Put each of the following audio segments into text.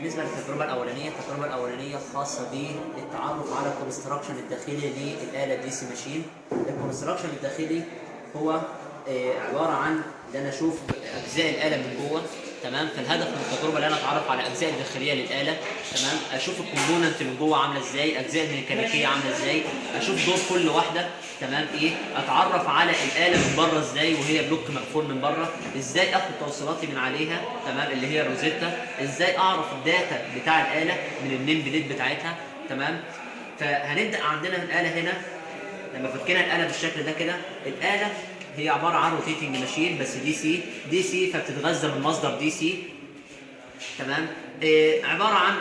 بالنسبه للتجربه الاولانيه خاصه بالتعرف على الكونستراكشن الداخلي للاله دي سي ماشين. الكونستراكشن الداخلي هو عباره عن ان انا اشوف اجزاء الاله من جوه، تمام. فالهدف من التجربه ان انا اتعرف على الاجزاء الداخليه للاله، تمام. اشوف الكومبوننت من جوه عامله ازاي، اجزاء الميكانيكيه عامله ازاي، اشوف دور كل واحده، تمام. اتعرف على الاله من بره ازاي وهي بلوك مقفول من بره، ازاي اخد توصيلاتي من عليها، تمام، اللي هي الروزيتا، ازاي اعرف الداتا بتاع الاله من النيم بليد بتاعتها، تمام. فهنبدا عندنا الاله هنا. لما فكينا الاله بالشكل ده كده، الاله هي عباره عن روتيتنج ماشين بس دي سي فبتتغذى من مصدر دي سي، تمام. عباره عن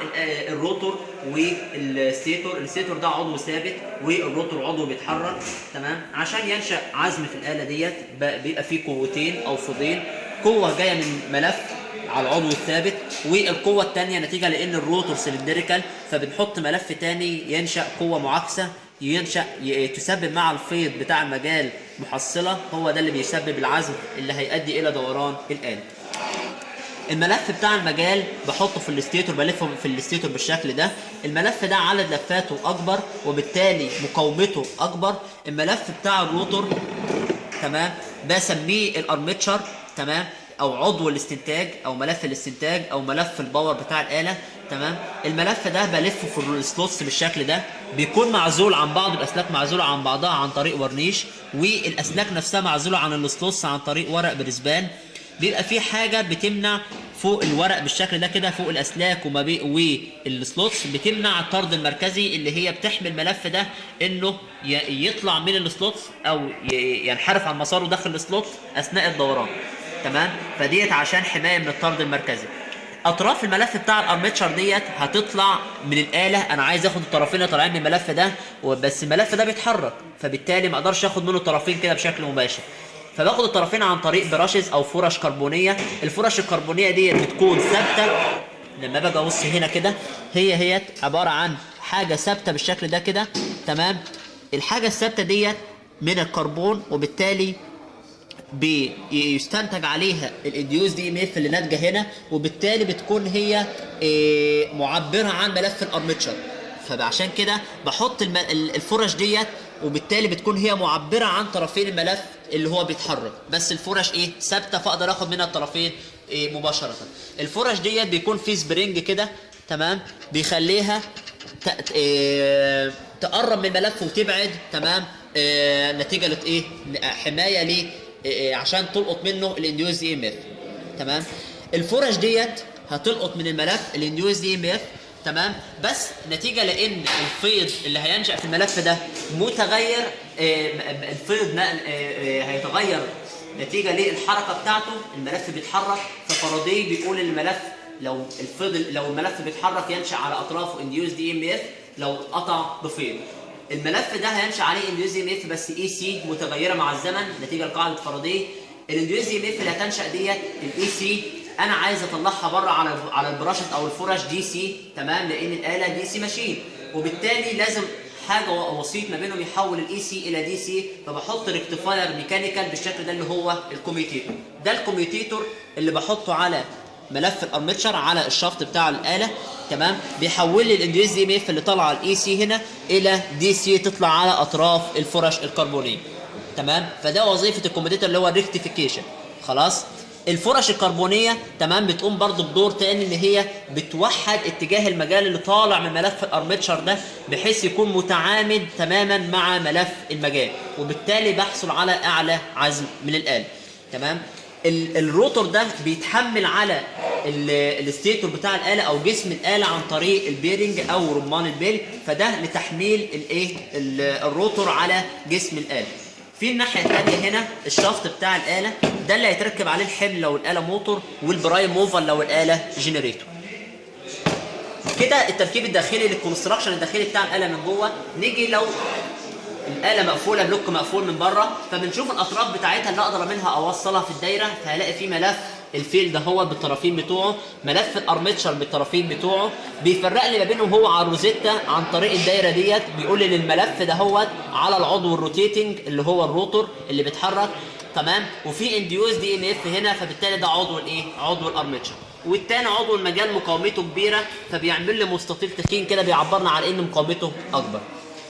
الروتور والستيتور. الستيتور ده عضو ثابت والروتور عضو بيتحرك، تمام. عشان ينشا عزم في الاله ديت بيبقى فيه قوتين او فضين، قوه جايه من ملف على العضو الثابت، والقوه الثانيه نتيجه لان الروتور سلندريكال فبنحط ملف ثاني ينشا قوه معاكسه، تسبب مع الفيض بتاع المجال محصله، هو ده اللي بيسبب العزم اللي هيؤدي الى دوران الاله. الملف بتاع المجال بحطه في الستيتور، بلفه في الستيتور بالشكل ده. الملف ده عدد لفاته اكبر وبالتالي مقاومته اكبر. الملف بتاع الروتور، تمام، بسميه الارمتشر، تمام، او عضو الاستنتاج او ملف الاستنتاج او ملف الباور بتاع الاله، تمام. الملف ده بلفه في السلوتس بالشكل ده، بيكون معزول عن بعض، الاسلاك معزوله عن بعضها عن طريق ورنيش، والاسلاك نفسها معزوله عن السلوتس عن طريق ورق بريسبان. بيبقى في حاجه بتمنع فوق الورق بالشكل ده كده، فوق الاسلاك والسلوتس، بتمنع الطرد المركزي اللي هي بتحمي الملف ده انه يطلع من السلوتس او ينحرف عن مساره داخل السلوت اثناء الدوران، تمام. فديت عشان حمايه من الطرد المركزي. اطراف الملف بتاع الارمتشر ديت هتطلع من الاله، انا عايز اخد الطرفين اللي طالعين من الملف ده، بس الملف ده بيتحرك فبالتالي ما اقدرش اخد منه الطرفين كده بشكل مباشر، فباخد الطرفين عن طريق براشز او فرش كربونيه. الفرش الكربونيه ديت بتكون ثابته. لما باجي ابص هنا كده، هي عباره عن حاجه ثابته بالشكل ده كده، تمام. الحاجه الثابته ديت من الكربون، وبالتالي بيستنتج عليها الانديوز دي ام اف اللي ناتجه هنا، وبالتالي بتكون هي معبره عن ملف الارمتشر. فعشان كده بحط الفرش ديت، وبالتالي بتكون هي معبره عن طرفين الملف اللي هو بيتحرك، بس الفرش ثابته، فاقدر اخد منها الطرفين مباشره. الفرش ديت بيكون في سبرينج كده، تمام، بيخليها تقرب من الملف وتبعد، تمام، نتيجه حمايه ليه عشان تلقط منه الانديوز دي ام اف، تمام. الفرش ديت هتلقط من الملف الانديوز دي ام اف، تمام، بس نتيجه لان الفيض اللي هينشا في الملف ده متغير، الفيض هيتغير نتيجه للحركه بتاعته، الملف بيتحرك. ففاراداي بيقول الملف لو الملف بيتحرك ينشا على اطرافه انديوز دي ام اف، لو قطع بفيض الملف ده هينشا عليه انديوز دي ام اف بس اي سي متغيره مع الزمن نتيجه لقاعده فاراداي. الانديوز دي ام اف اللي هتنشا ديت الاي سي انا عايز اطلعها بره على البراشت او الفرش دي سي، تمام، لان الاله دي سي ماشين، وبالتالي لازم حاجه وسيط ما بينهم يحول الاي سي الى دي سي. فبحط ريكتيفاير ميكانيكال بالشكل ده اللي هو الكوميوتيتور. ده الكوميوتيتور اللي بحطه على ملف الارمتشر على الشافت بتاع الاله، تمام، بيحول لي الانديوز دي ام اف اللي طالعه الاي سي هنا الى دي سي تطلع على اطراف الفرش الكربونيه، تمام. فده وظيفه الكوميوتيتور اللي هو الريكتيفيكيشن. خلاص. الفرش الكربونيه، تمام، بتقوم برضو بدور تاني ان هي بتوحد اتجاه المجال اللي طالع من ملف الارمتشر ده بحيث يكون متعامد تماما مع ملف المجال، وبالتالي بحصل على اعلى عزم من الاله، تمام. الروتور ده بيتحمل على الستيتور بتاع الاله او جسم الاله عن طريق البيرنج او رمان البيل، فده لتحميل الروتور على جسم الاله. في الناحيه الثانيه هنا الشافت بتاع الاله ده اللي هيتركب عليه الحمل لو الاله موتور، والبرايم موفر لو الاله جنريتور. كده التركيب الداخلي للكونستراكشن الداخلي بتاع الاله من جوه. نيجي لو الاله مقفوله بلوك مقفول من بره، فبنشوف الاطراف بتاعتها اللي اقدر منها اوصلها في الدايره، فهلاقي في ملف الفيل ده هو بالطرفين بتوعه، ملف الارمتشر بالطرفين بتوعه، بيفرق لي ما بينهم هو على الروزيتا عن طريق الدايره ديت، بيقول لي الملف ده هو على العضو الروتيتنج اللي هو الروتور اللي بيتحرك، تمام، وفي انديوز دي ان اف هنا، فبالتالي ده عضو الايه؟ عضو الارمتشر. والتاني عضو المجال مقاومته كبيره، فبيعمل لي مستطيل تخين كده بيعبرنا عن ان مقاومته اكبر.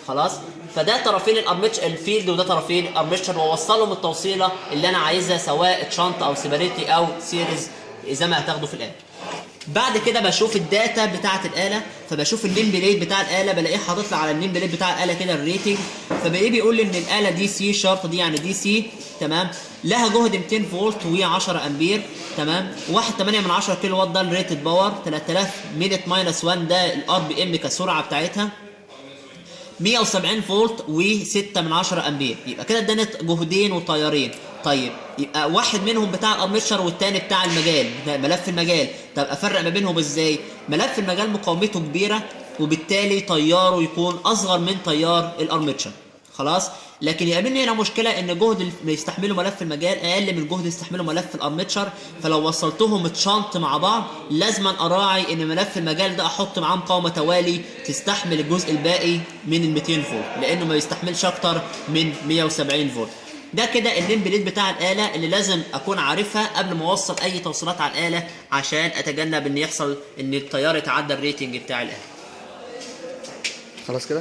خلاص؟ فده طرفين الارمتشر الفيلد، وده طرفين الارمتشر، واوصلهم التوصيله اللي انا عايزها سواء تشانت او سيباريتي او سيريز زي ما هتاخده في الاله. بعد كده بشوف الداتا بتاعه الاله، فبشوف النيم بليد بتاع الاله، بلاقيه حاطط لي على النيم بليد بتاع الاله كده الريتنج، فبلاقيه بيقول لي ان الاله دي سي شرط، دي يعني دي سي تمام، لها جهد 200 فولت و10 امبير تمام، 1.8 كيلو وات ده الريتد باور، 3000 مينت ماينس 1 ده الار بي ام كسرعه بتاعتها، 170 فولت و6 من 10 امبير، يبقى كده ادانت جهدين وتيارين. طيب يبقى واحد منهم بتاع الارمتشر والتاني بتاع المجال، ملف المجال. طب افرق ما بينهم ازاي؟ ملف المجال مقاومته كبيره، وبالتالي تياره يكون اصغر من تيار الارمتشر. خلاص؟ لكن يقابلني هنا مشكله ان جهد اللي يستحمله ملف المجال اقل من جهد يستحمله ملف الارمتشر، فلو وصلتهم تشانت مع بعض لازما اراعي ان ملف المجال ده احط معاه مقاومه توالي تستحمل الجزء الباقي من ال 200 فولت، لانه ما يستحملش اكتر من 170 فولت. ده كده النيم بليد بتاع الاله اللي لازم اكون عارفها قبل ما اوصل اي توصيلات على الاله، عشان اتجنب ان يحصل ان التيار يتعدى الريتنج بتاع الاله. خلاص كده.